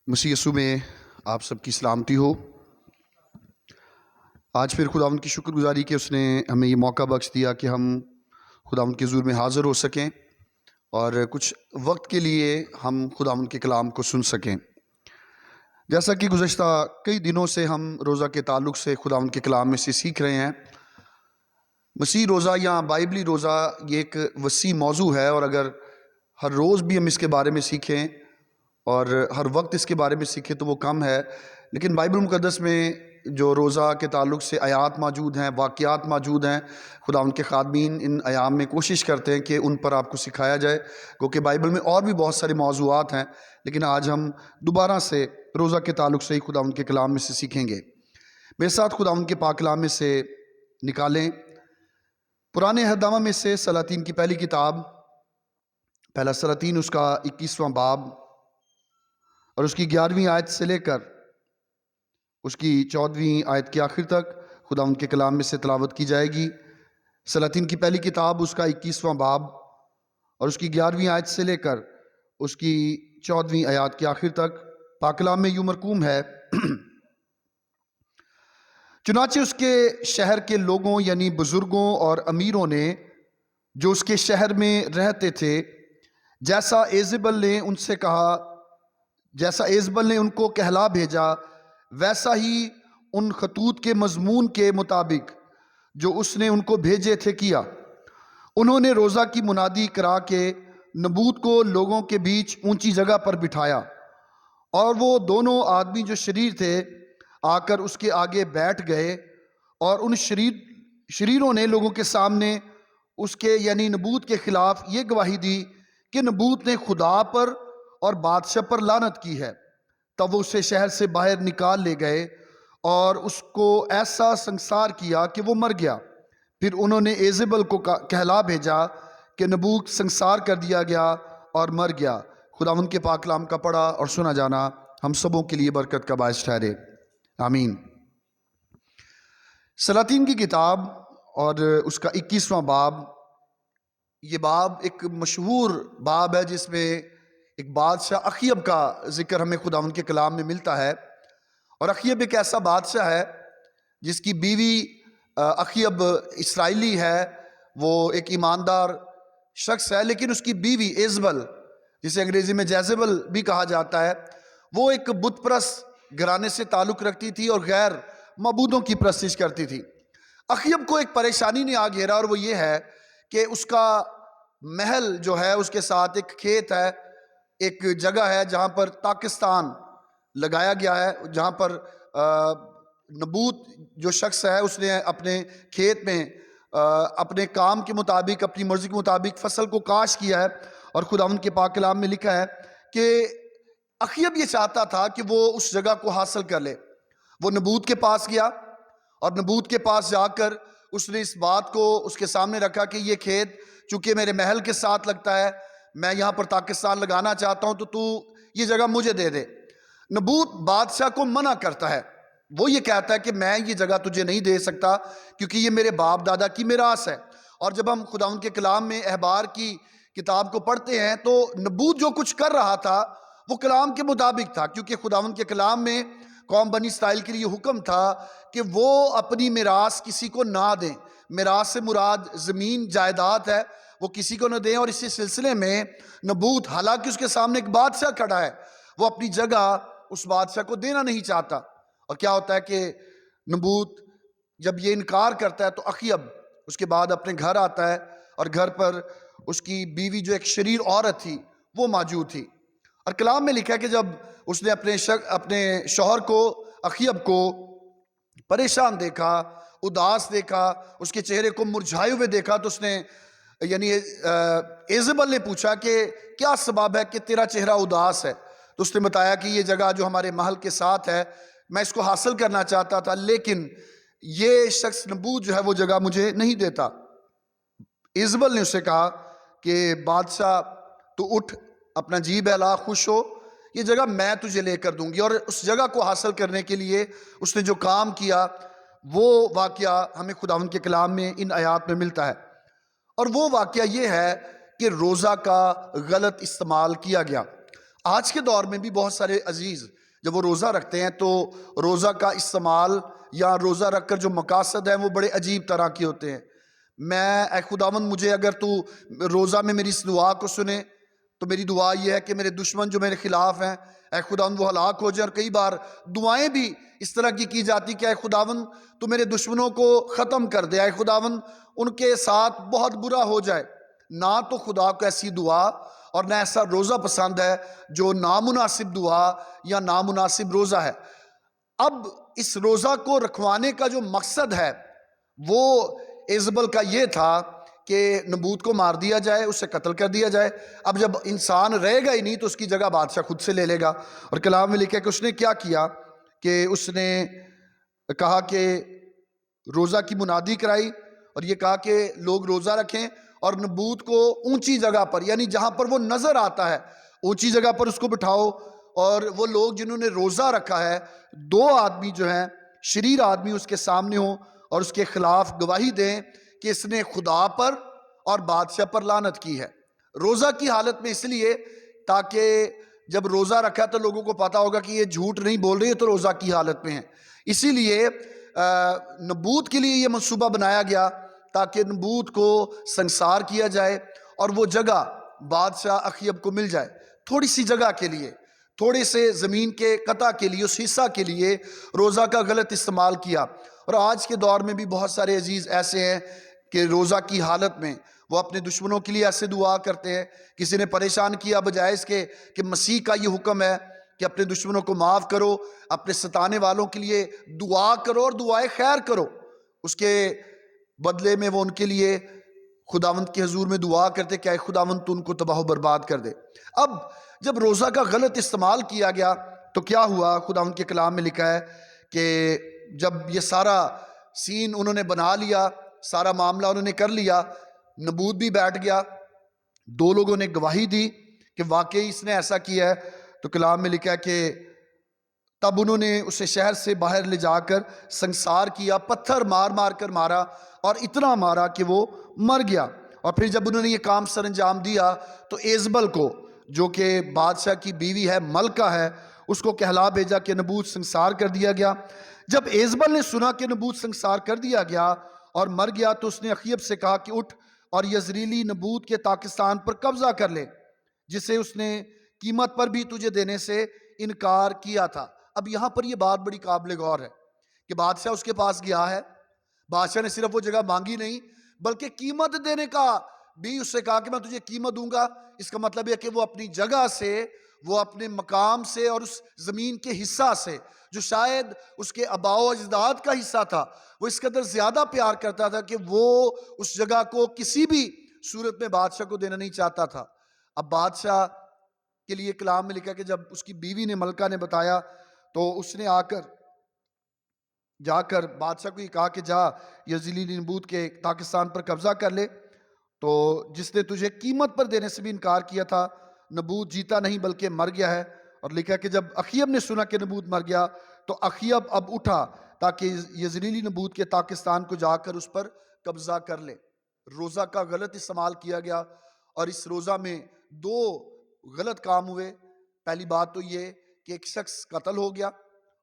مسیح یسوع میں آپ سب کی سلامتی ہو۔ آج پھر خداوند کی شکر گزاری کہ اس نے ہمیں یہ موقع بخش دیا کہ ہم خداوند کے حضور میں حاضر ہو سکیں اور کچھ وقت کے لیے ہم خداوند کے کلام کو سن سکیں۔ جیسا کہ گزشتہ کئی دنوں سے ہم روزہ کے تعلق سے خداوند کے کلام میں سے سیکھ رہے ہیں۔ مسیح روزہ یا بائبلی روزہ یہ ایک وسیع موضوع ہے، اور اگر ہر روز بھی ہم اس کے بارے میں سیکھیں اور ہر وقت اس کے بارے میں سیکھیں تو وہ کم ہے، لیکن بائبل مقدس میں جو روزہ کے تعلق سے آیات موجود ہیں، واقعات موجود ہیں، خداوند کے خادمین ان ایام میں کوشش کرتے ہیں کہ ان پر آپ کو سکھایا جائے، کیونکہ بائبل میں اور بھی بہت سارے موضوعات ہیں، لیکن آج ہم دوبارہ سے روزہ کے تعلق سے ہی خداوند کے کلام میں سے سیکھیں گے۔ میرے ساتھ خداوند کے پاک کلام میں سے نکالیں پرانے عہد نامہ میں سے سلاطین کی پہلی کتاب، پہلا سلاطین اس کا 21واں باب اور اس کی 11ویں آیت سے لے کر اس کی 14ویں آیت کے آخر تک خداوند کے کلام میں سے تلاوت کی جائے گی۔ سلاطین کی پہلی کتاب اس کا 21واں باب اور اس کی 11ویں آیت سے لے کر اس کی 14ویں آیات کے آخر تک پاک کلام میں یوں مرقوم ہے: چنانچہ اس کے شہر کے لوگوں یعنی بزرگوں اور امیروں نے جو اس کے شہر میں رہتے تھے، جیسا ایزبل نے ان کو کہلا بھیجا، ویسا ہی ان خطوط کے مضمون کے مطابق جو اس نے ان کو بھیجے تھے کیا۔ انہوں نے روزہ کی منادی کرا کے نبوت کو لوگوں کے بیچ اونچی جگہ پر بٹھایا، اور وہ دونوں آدمی جو شریر تھے آ کر اس کے آگے بیٹھ گئے، اور ان شریروں نے لوگوں کے سامنے اس کے یعنی نبوت کے خلاف یہ گواہی دی کہ نبوت نے خدا پر اور بادشاہ پر لعنت کی ہے۔ تب وہ اسے شہر سے باہر نکال لے گئے اور اس کو ایسا سنسار کیا کہ وہ مر گیا۔ پھر انہوں نے ایزبل کو کہلا بھیجا کہ نبوت سنسار کر دیا گیا اور مر گیا۔ خداوند کے پاک کلام کا پڑھا اور سنا جانا ہم سبوں کے لیے برکت کا باعث ٹھہرے، آمین۔ سلاطین کی کتاب اور اس کا 21واں باب، یہ باب ایک مشہور باب ہے جس میں ایک بادشاہ اخیب کا ذکر ہمیں خداوند کے کلام میں ملتا ہے۔ اور اخیب ایک ایسا بادشاہ ہے جس کی بیوی اخیب اسرائیلی ہے، وہ ایک ایماندار شخص ہے، لیکن اس کی بیوی ایزبل، جسے انگریزی میں جیزبل بھی کہا جاتا ہے، وہ ایک بت پرست گھرانے سے تعلق رکھتی تھی اور غیر معبودوں کی پرستش کرتی تھی۔ اخیب کو ایک پریشانی نے آ گھیرا، اور وہ یہ ہے کہ اس کا محل جو ہے اس کے ساتھ ایک کھیت ہے، ایک جگہ ہے جہاں پر تاکستان لگایا گیا ہے، جہاں پر نبوت جو شخص ہے اس نے اپنے کھیت میں اپنے کام کے مطابق، اپنی مرضی کے مطابق فصل کو کاشت کیا ہے۔ اور خداوند کے پاک کلام میں لکھا ہے کہ اخیب یہ چاہتا تھا کہ وہ اس جگہ کو حاصل کر لے۔ وہ نبوت کے پاس گیا اور نبوت کے پاس جا کر اس نے اس بات کو اس کے سامنے رکھا کہ یہ کھیت چونکہ میرے محل کے ساتھ لگتا ہے، میں یہاں پر پاکستان لگانا چاہتا ہوں، تو یہ جگہ مجھے دے دے۔ نبوت بادشاہ کو منع کرتا ہے، وہ یہ کہتا ہے کہ میں یہ جگہ تجھے نہیں دے سکتا کیونکہ یہ میرے باپ دادا کی میراث ہے۔ اور جب ہم خداوند کے کلام میں احبار کی کتاب کو پڑھتے ہیں تو نبوت جو کچھ کر رہا تھا وہ کلام کے مطابق تھا، کیونکہ خداوند کے کلام میں قوم بنی اسرائیل کے لیے حکم تھا کہ وہ اپنی میراث کسی کو نہ دیں۔ میراث سے مراد زمین جائیداد ہے، وہ کسی کو نہ دیں۔ اور اسی سلسلے میں نبوت، حالانکہ اس کے سامنے ایک بادشاہ کھڑا ہے، وہ اپنی جگہ اس بادشاہ کو دینا نہیں چاہتا۔ اور کیا ہوتا ہے کہ نبوت جب یہ انکار کرتا ہے تو اخیب اس کے بعد اپنے گھر آتا ہے، اور گھر پر اس کی بیوی جو ایک شریر عورت تھی وہ موجود تھی۔ اور کلام میں لکھا ہے کہ جب اس نے اپنے شوہر کو، اخیب کو پریشان دیکھا، اداس دیکھا، اس کے چہرے کو مرجھائے ہوئے دیکھا، تو اس نے یعنی ایزبل نے پوچھا کہ کیا سبب ہے کہ تیرا چہرہ اداس ہے؟ تو اس نے بتایا کہ یہ جگہ جو ہمارے محل کے ساتھ ہے، میں اس کو حاصل کرنا چاہتا تھا، لیکن یہ شخص نبوت جو ہے وہ جگہ مجھے نہیں دیتا۔ ایزبل نے اسے کہا کہ بادشاہ تو اٹھ، اپنا جی بہلا، خوش ہو، یہ جگہ میں تجھے لے کر دوں گی۔ اور اس جگہ کو حاصل کرنے کے لیے اس نے جو کام کیا وہ واقعہ ہمیں خداوند کے کلام میں ان آیات میں ملتا ہے۔ اور وہ واقعہ یہ ہے کہ روزہ کا غلط استعمال کیا گیا۔ آج کے دور میں بھی بہت سارے عزیز جب وہ روزہ رکھتے ہیں تو روزہ کا استعمال یا روزہ رکھ کر جو مقاصد ہیں وہ بڑے عجیب طرح کے ہوتے ہیں. اے خداوند مجھے اگر تو روزہ میں میری اس دعا کو سنے تو میری دعا یہ ہے کہ میرے دشمن جو میرے خلاف ہیں اے خداوند وہ ہلاک ہو جائیں. اور کئی بار دعائیں بھی اس طرح کی جاتی کہ اے خداوند تو میرے دشمنوں کو ختم کر دے, اے خداوند ان کے ساتھ بہت برا ہو جائے. نہ تو خدا کو ایسی دعا اور نہ ایسا روزہ پسند ہے جو نامناسب دعا یا نامناسب روزہ ہے. اب اس روزہ کو رکھوانے کا جو مقصد ہے وہ ایزبل کا یہ تھا کہ نبوت کو مار دیا جائے, اسے قتل کر دیا جائے. اب جب انسان رہے گا ہی نہیں تو اس کی جگہ بادشاہ خود سے لے لے گا. اور کلام میں لکھا ہے کہ اس نے کیا کیا کہ اس نے کہا کہ روزہ کی منادی کرائی اور یہ کہا کہ لوگ روزہ رکھیں اور نبوت کو اونچی جگہ پر, یعنی جہاں پر وہ نظر آتا ہے اونچی جگہ پر اس کو بٹھاؤ. اور وہ لوگ جنہوں نے روزہ رکھا ہے 2 آدمی جو ہیں شریر آدمی اس کے سامنے ہوں اور اس کے خلاف گواہی دیں کہ اس نے خدا پر اور بادشاہ پر لعنت کی ہے. روزہ کی حالت میں اس لیے تاکہ جب روزہ رکھا تو لوگوں کو پتا ہوگا کہ یہ جھوٹ نہیں بول رہے, تو روزہ کی حالت میں ہیں. اسی لیے نبوت کے لیے یہ منصوبہ بنایا گیا تاکہ نبوت کو سنسار کیا جائے اور وہ جگہ بادشاہ اخیب کو مل جائے. تھوڑی سی جگہ کے لیے, تھوڑے سے زمین کے قطع کے لیے, اس حصہ کے لیے روزہ کا غلط استعمال کیا. اور آج کے دور میں بھی بہت سارے عزیز ایسے ہیں کہ روزہ کی حالت میں وہ اپنے دشمنوں کے لیے ایسے دعا کرتے ہیں. کسی نے پریشان کیا بجائے اس کے کہ مسیح کا یہ حکم ہے کہ اپنے دشمنوں کو معاف کرو, اپنے ستانے والوں کے لیے دعا کرو اور دعائے خیر کرو, اس کے بدلے میں وہ ان کے لیے خداوند کے حضور میں دعا کرتے کہ اے خداوند تو ان کو تباہ و برباد کر دے. اب جب روزہ کا غلط استعمال کیا گیا تو کیا ہوا؟ خداوند کے کلام میں لکھا ہے کہ جب یہ سارا سین انہوں نے بنا لیا, سارا معاملہ انہوں نے کر لیا, نبوت بھی بیٹھ گیا, 2 لوگوں نے گواہی دی کہ واقعی اس نے ایسا کیا ہے, تو کلام میں لکھا ہے کہ تب انہوں نے اسے شہر سے باہر لے جا کر سنسار کیا, پتھر مار مار کر مارا اور اتنا مارا کہ وہ مر گیا. اور پھر جب انہوں نے یہ کام سر انجام دیا تو ایزبل کو, جو کہ بادشاہ کی بیوی ہے, ملکہ ہے, اس کو کہلا بھیجا کہ نبوت سنسار کر دیا گیا. جب ایزبل نے سنا کہ نبوت سنسار کر دیا گیا اور مر گیا تو اس نے اخیب سے کہا کہ اٹھ اور یزریلی نبوت کے پاکستان پر قبضہ کر لے, جسے اس نے قیمت پر بھی تجھے دینے سے انکار کیا تھا. اب یہاں پر یہ بات بڑی قابل غور ہے کہ بادشاہ اس کے پاس گیا ہے, بادشاہ نے صرف وہ جگہ مانگی نہیں بلکہ قیمت دینے کا بھی اس سے کہا کہ میں تجھے قیمت دوں گا. اس کا مطلب یہ کہ وہ اپنی جگہ سے, وہ اپنے مقام سے اور اس زمین کے حصہ سے جو شاید اس کے آباء و اجداد کا حصہ تھا, وہ اس قدر زیادہ پیار کرتا تھا کہ وہ اس جگہ کو کسی بھی صورت میں بادشاہ کو دینا نہیں چاہتا تھا. اب بادشاہ کے لیے کلام میں لکھا کہ جب اس کی بیوی نے, ملکہ نے بتایا تو اس نے جا کر بادشاہ کو یہ کہا کہ جا یزریلی نبوت کے پاکستان پر قبضہ کر لے, تو جس نے تجھے قیمت پر دینے سے بھی انکار کیا تھا, نبوت جیتا نہیں بلکہ مر گیا ہے. اور لکھا کہ جب اخیب نے سنا کہ نبوت مر گیا تو اخیب اب اٹھا تاکہ یزریلی نبوت کے پاکستان کو جا کر اس پر قبضہ کر لے. روزہ کا غلط استعمال کیا گیا اور اس روزہ میں 2 غلط کام ہوئے. پہلی بات تو یہ کہ ایک شخص قتل ہو گیا,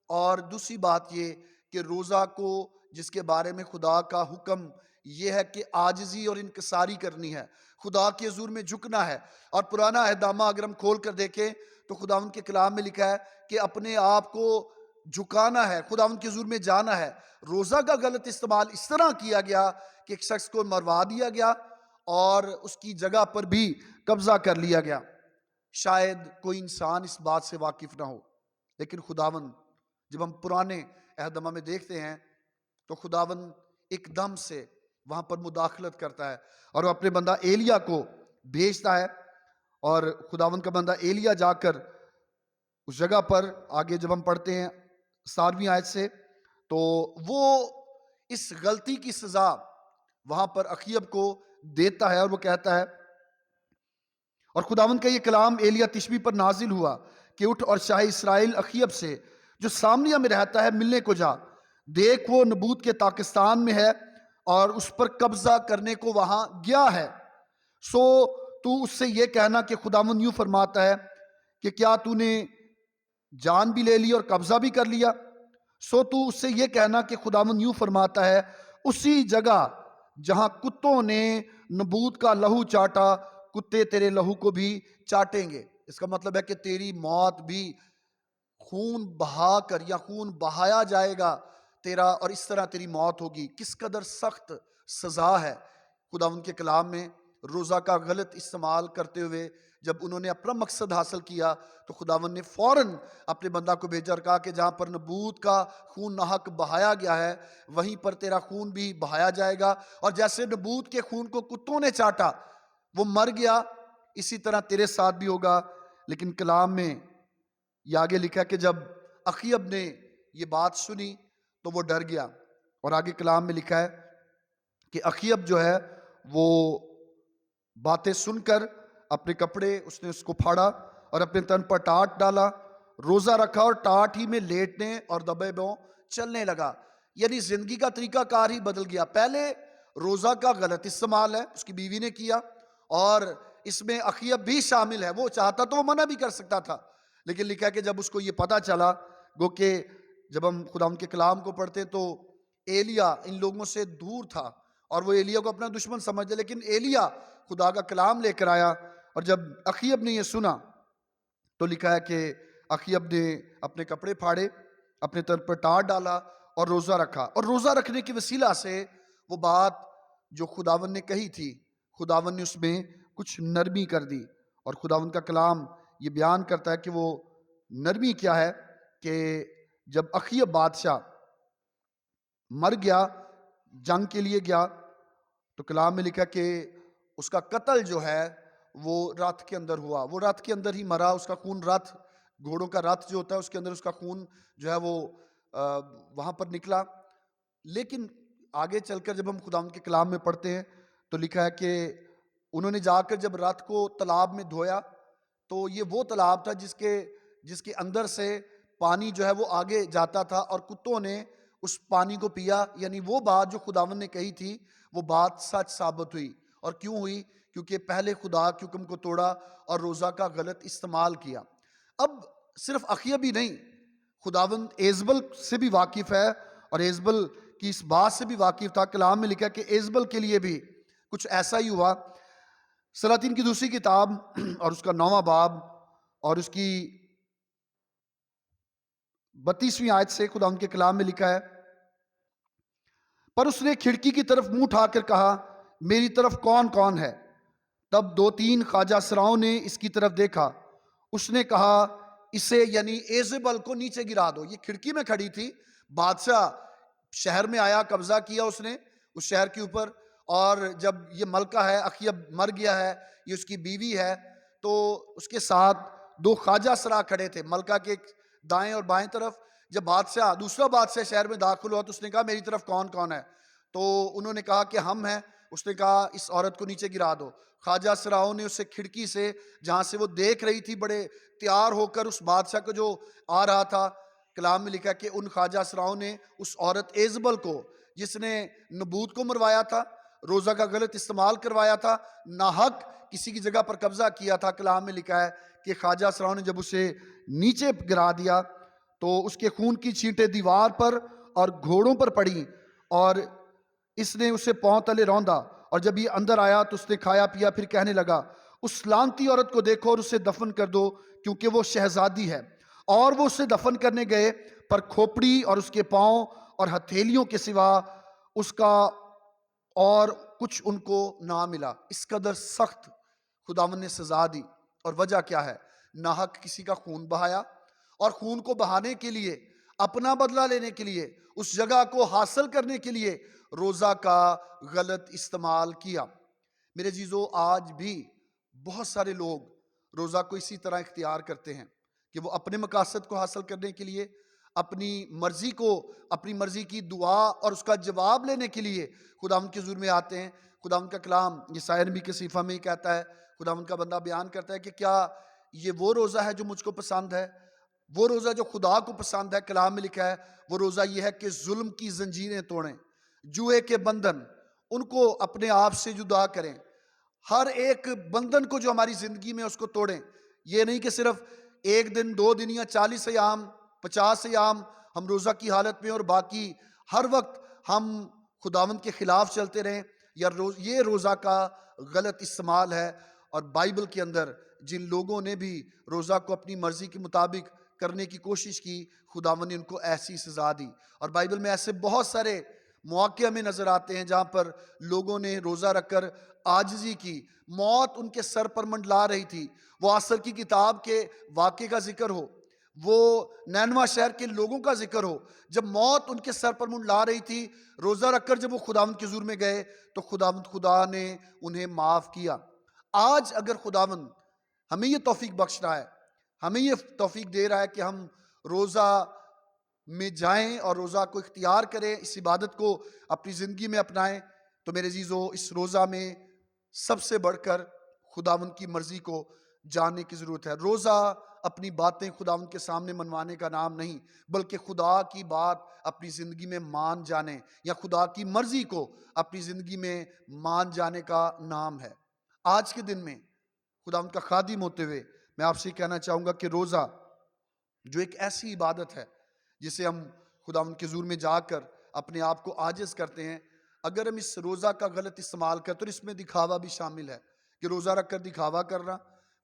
اور دوسری بات یہ کہ روزہ کو, جس کے بارے میں خدا کا حکم یہ ہے کہ عاجزی اور انکساری کرنی ہے, خدا کے حضور میں جھکنا ہے. اور پرانا عہد نامہ اگر ہم کھول کر دیکھیں تو خداوند کے کلام میں لکھا ہے کہ اپنے آپ کو جھکانا ہے, خداوند کے حضور میں جانا ہے. روزہ کا غلط استعمال اس طرح کیا گیا کہ ایک شخص کو مروا دیا گیا اور اس کی جگہ پر بھی قبضہ کر لیا گیا. شاید کوئی انسان اس بات سے واقف نہ ہو, لیکن خداوند جب ہم پرانے عہد نامہ میں دیکھتے ہیں تو خداوند ایک دم سے وہاں پر مداخلت کرتا ہے اور وہ اپنے بندہ ایلیا کو بھیجتا ہے. اور خداوند کا بندہ ایلیا جا کر اس جگہ پر, آگے جب ہم پڑھتے ہیں 7ویں آیت سے, تو وہ اس غلطی کی سزا وہاں پر اخیب کو دیتا ہے اور وہ کہتا ہے, اور خداوند کا یہ کلام ایلیا تشبی پر نازل ہوا کہ اٹھ اور شاہ اسرائیل اخیب سے جو سامنیہ میں رہتا ہے ملنے کو جا, دیکھ وہ نبوت کے پاکستان میں ہے اور اس پر قبضہ کرنے کو وہاں گیا ہے. سو تو اس سے یہ کہنا کہ خداوند یوں فرماتا ہے کہ کیا تو نے جان بھی لے لی اور قبضہ بھی کر لیا؟ سو تو اس سے یہ کہنا کہ خداوند یوں فرماتا ہے، اسی جگہ جہاں کتوں نے نبوت کا لہو چاٹا، کتے تیرے لہو کو بھی چاٹیں گے۔ اس کا مطلب ہے کہ تیری موت بھی خون بہا کر، یا خون بہایا جائے گا تیرا، اور اس طرح تیری موت ہوگی۔ کس قدر سخت سزا ہے۔ خداوند کے کلام میں روزہ کا غلط استعمال کرتے ہوئے جب انہوں نے اپنا مقصد حاصل کیا تو خداوند نے فوراً اپنے بندہ کو بھیجا اور کہا کہ جہاں پر نبوت کا خون ناحق بہایا گیا ہے وہیں پر تیرا خون بھی بہایا جائے گا، اور جیسے نبوت کے خون کو کتوں نے چاٹا، وہ مر گیا، اسی طرح تیرے ساتھ بھی ہوگا۔ لیکن کلام میں یہ آگے لکھا کہ جب اخیب نے یہ بات سنی تو وہ ڈر گیا، اور آگے کلام میں لکھا ہے کہ اخیب جو ہے وہ باتیں سن کر اپنے کپڑے اس نے اس کو پھاڑا اور اپنے تن پر ٹاٹ ڈالا، روزہ رکھا اور ٹاٹ ہی میں لیٹنے اور دبے بوں چلنے لگا۔ یعنی زندگی کا طریقہ کار ہی بدل گیا۔ پہلے روزہ کا غلط استعمال ہے، اس کی بیوی نے کیا، اور اس میں اخیب بھی شامل ہے۔ وہ چاہتا تو وہ منع بھی کر سکتا تھا، لیکن لکھا ہے کہ جب اس کو یہ پتہ چلا، گو کہ جب ہم خدا ان کے کلام کو پڑھتے تو ایلیا ان لوگوں سے دور تھا اور وہ ایلیا کو اپنا دشمن سمجھتے، لیکن ایلیا خدا کا کلام لے کر آیا، اور جب اخیب نے یہ سنا تو لکھا ہے کہ اخیب نے اپنے کپڑے پھاڑے، اپنے تن پر ٹاٹ ڈالا اور روزہ رکھا، اور روزہ رکھنے کی وسیلہ سے وہ بات جو خداوند نے کہی تھی خداوند نے اس میں کچھ نرمی کر دی۔ اور خداوند کا کلام یہ بیان کرتا ہے کہ وہ نرمی کیا ہے، کہ جب اخیب بادشاہ مر گیا، جنگ کے لیے گیا، تو کلام میں لکھا کہ اس کا قتل جو ہے وہ رتھ کے اندر ہوا، وہ رتھ کے اندر ہی مرا، اس کا خون رتھ، گھوڑوں کا رتھ جو ہوتا ہے اس کے اندر اس کا خون جو ہے وہ وہاں پر نکلا۔ لیکن آگے چل کر جب ہم خداوند کے کلام میں پڑھتے ہیں تو لکھا ہے کہ انہوں نے جا کر جب رتھ کو تالاب میں دھویا تو یہ وہ تالاب تھا جس کے اندر سے پانی جو ہے وہ آگے جاتا تھا، اور کتوں نے اس پانی کو پیا۔ یعنی وہ بات جو خداوند نے کہی تھی وہ بات سچ ثابت ہوئی۔ اور کیوں ہوئی؟ کیونکہ پہلے خدا کے حکم کو توڑا اور روزہ کا غلط استعمال کیا۔ اب صرف اخیب ہی نہیں، خداوند ایزبل سے بھی واقف ہے، اور ایزبل کی اس بات سے بھی واقف تھا۔ کلام میں لکھا کہ ایزبل کے لیے بھی کچھ ایسا ہی ہوا۔ سلاطین کی دوسری کتاب اور اس کا 9واں باب اور اس کی 32ویں آیت سے خدا ان کے کلام میں لکھا ہے، پر اس نے کھڑکی کی طرف منہ اٹھا کر کہا، میری طرف کون کون ہے؟ تب 2-3 خواجہ سراؤں نے اس کی طرف دیکھا۔ اس نے کہا، اسے یعنی ایزبل کو نیچے گرا دو۔ یہ کھڑکی میں کھڑی تھی، بادشاہ شہر میں آیا، قبضہ کیا اس نے اس شہر کے اوپر، اور جب یہ ملکہ ہے، اخیب مر گیا ہے، یہ اس کی بیوی ہے، تو اس کے ساتھ 2 خواجہ سرا کھڑے تھے ملکہ کے دائیں اور بائیں طرف۔ جب دوسرا بادشاہ شہر میں داخل ہوا تو اس نے کہا، میری طرف کون کون ہے؟ تو انہوں نے کہا کہ ہم ہیں۔ اس نے کہا، اس عورت کو نیچے گرا دو۔ خواجہ سراؤں نے اسے کھڑکی سے، جہاں سے وہ دیکھ رہی تھی بڑے تیار ہو کر اس بادشاہ کو جو آ رہا تھا، کلام میں لکھا کہ ان خواجہ سراؤں نے اس عورت ایزبل کو، جس نے نبوت کو مروایا تھا، روزہ کا غلط استعمال کروایا تھا، ناحق کسی کی جگہ پر قبضہ کیا تھا، کلام میں لکھا ہے کہ خواجہ سراؤں نے جب اسے نیچے گرا دیا تو اس کے خون کی چھینٹیں دیوار پر اور گھوڑوں پر پڑی، اور اس نے اسے پاؤں تلے روندا۔ اور جب یہ اندر آیا تو اس نے کھایا پیا، پھر کہنے لگا، اس لعنتی عورت کو دیکھو اور اسے دفن کر دو، کیونکہ وہ شہزادی ہے۔ اور وہ اسے دفن کرنے گئے، پر کھوپڑی اور اس کے پاؤں اور ہتھیلیوں کے سوا اس کا اور کچھ ان کو نہ ملا۔ اس قدر سخت خداوند نے سزا دی، اور وجہ کیا ہے؟ ناحق کسی کا خون بہایا، اور خون کو بہانے کے لیے، اپنا بدلہ لینے کے لیے، اس جگہ کو حاصل کرنے کے لیے روزہ کا غلط استعمال کیا۔ میرے عزیزو، آج بھی بہت سارے لوگ روزہ کو اسی طرح اختیار کرتے ہیں کہ وہ اپنے مقاصد کو حاصل کرنے کے لیے، اپنی مرضی کی دعا اور اس کا جواب لینے کے لیے خداوند کے حضور میں آتے ہیں۔ خداوند کا کلام یسعیاہ نبی کے صحیفہ میں ہی کہتا ہے، خداوند کا بندہ بیان کرتا ہے کہ کیا یہ وہ روزہ ہے جو مجھ کو پسند ہے، وہ روزہ جو خدا کو پسند ہے؟ کلام میں لکھا ہے وہ روزہ یہ ہے کہ ظلم کی زنجیریں توڑیں، جوئے کے بندھن ان کو اپنے آپ سے جدا کریں، ہر ایک بندھن کو جو ہماری زندگی میں اس کو توڑیں۔ یہ نہیں کہ صرف ایک دن 2 دن یا 40 ایام 50 ایام ہم روزہ کی حالت میں اور باقی ہر وقت ہم خداوند کے خلاف چلتے رہیں، یا یہ روزہ کا غلط استعمال ہے۔ اور بائبل کے اندر جن لوگوں نے بھی روزہ کو اپنی مرضی کے مطابق کرنے کی کوشش کی، خداوند نے ان کو ایسی سزا دی۔ اور بائبل میں ایسے بہت سارے مواقع ہمیں نظر آتے ہیں جہاں پر لوگوں نے روزہ رکھ کر عاجزی کی، موت ان کے سر پر منڈلا رہی تھی۔ وہ عصر کی کتاب کے واقعے کا ذکر ہو، وہ نینوا شہر کے لوگوں کا ذکر ہو، جب موت ان کے سر پر منڈلا رہی تھی، روزہ رکھ کر جب وہ خداوند کے حضور میں گئے تو خدا نے انہیں معاف کیا۔ آج اگر خداوند ہمیں یہ توفیق بخش رہا ہے، ہمیں یہ توفیق دے رہا ہے کہ ہم روزہ میں جائیں اور روزہ کو اختیار کریں، اس عبادت کو اپنی زندگی میں اپنائیں، تو میرے عزیزو اس روزہ میں سب سے بڑھ کر خداوند کی مرضی کو جاننے کی ضرورت ہے۔ روزہ اپنی باتیں خداوند کے سامنے منوانے کا نام نہیں، بلکہ خدا کی بات اپنی زندگی میں مان جانے یا خدا کی مرضی کو اپنی زندگی میں مان جانے کا نام ہے۔ آج کے دن میں خداوند کا خادم ہوتے ہوئے میں آپ سے کہنا چاہوں گا کہ روزہ جو ایک ایسی عبادت ہے جسے ہم خداوند کے حضور میں جا کر اپنے آپ کو عاجز کرتے ہیں، اگر ہم اس روزہ کا غلط استعمال کریں تو اس میں دکھاوا بھی شامل ہے، کہ روزہ رکھ کر دکھاوا کرنا۔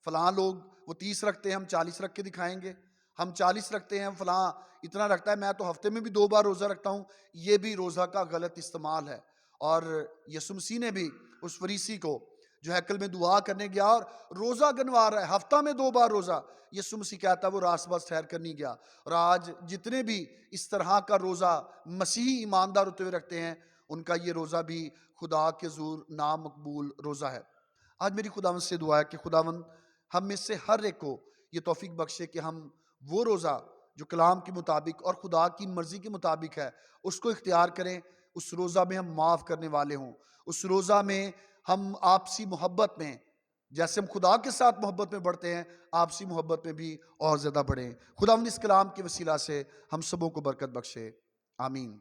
فلاں لوگ وہ 30 رکھتے ہیں، ہم 40 رکھ کے دکھائیں گے، ہم 40 رکھتے ہیں، فلاں اتنا رکھتا ہے، میں تو ہفتے میں بھی 2 بار روزہ رکھتا ہوں، یہ بھی روزہ کا غلط استعمال ہے۔ اور یسوع مسیح نے بھی اس فریسی کو جو ہیکل میں دعا کرنے گیا اور روزہ گنوا رہا ہے، ہفتہ میں 2 بار روزہ، یسوع مسیح کہتا ہے وہ راست باز ٹھہر کر نہیں گیا۔ اور آج جتنے بھی اس طرح کا روزہ مسیحی ایماندار ہوتے ہوئے رکھتے ہیں، ان کا یہ روزہ بھی خدا کے حضور نامقبول روزہ ہے۔ آج میری خداوند سے دعا ہے کہ خداوند ہم میں سے ہر ایک کو یہ توفیق بخشے کہ ہم وہ روزہ جو کلام کے مطابق اور خدا کی مرضی کے مطابق ہے اس کو اختیار کریں، اس روزہ میں ہم معاف کرنے والے ہوں، اس روزہ میں ہم آپسی محبت میں، جیسے ہم خدا کے ساتھ محبت میں بڑھتے ہیں، آپسی محبت میں بھی اور زیادہ بڑھیں۔ خداوند اس کلام کے وسیلہ سے ہم سبوں کو برکت بخشے، آمین۔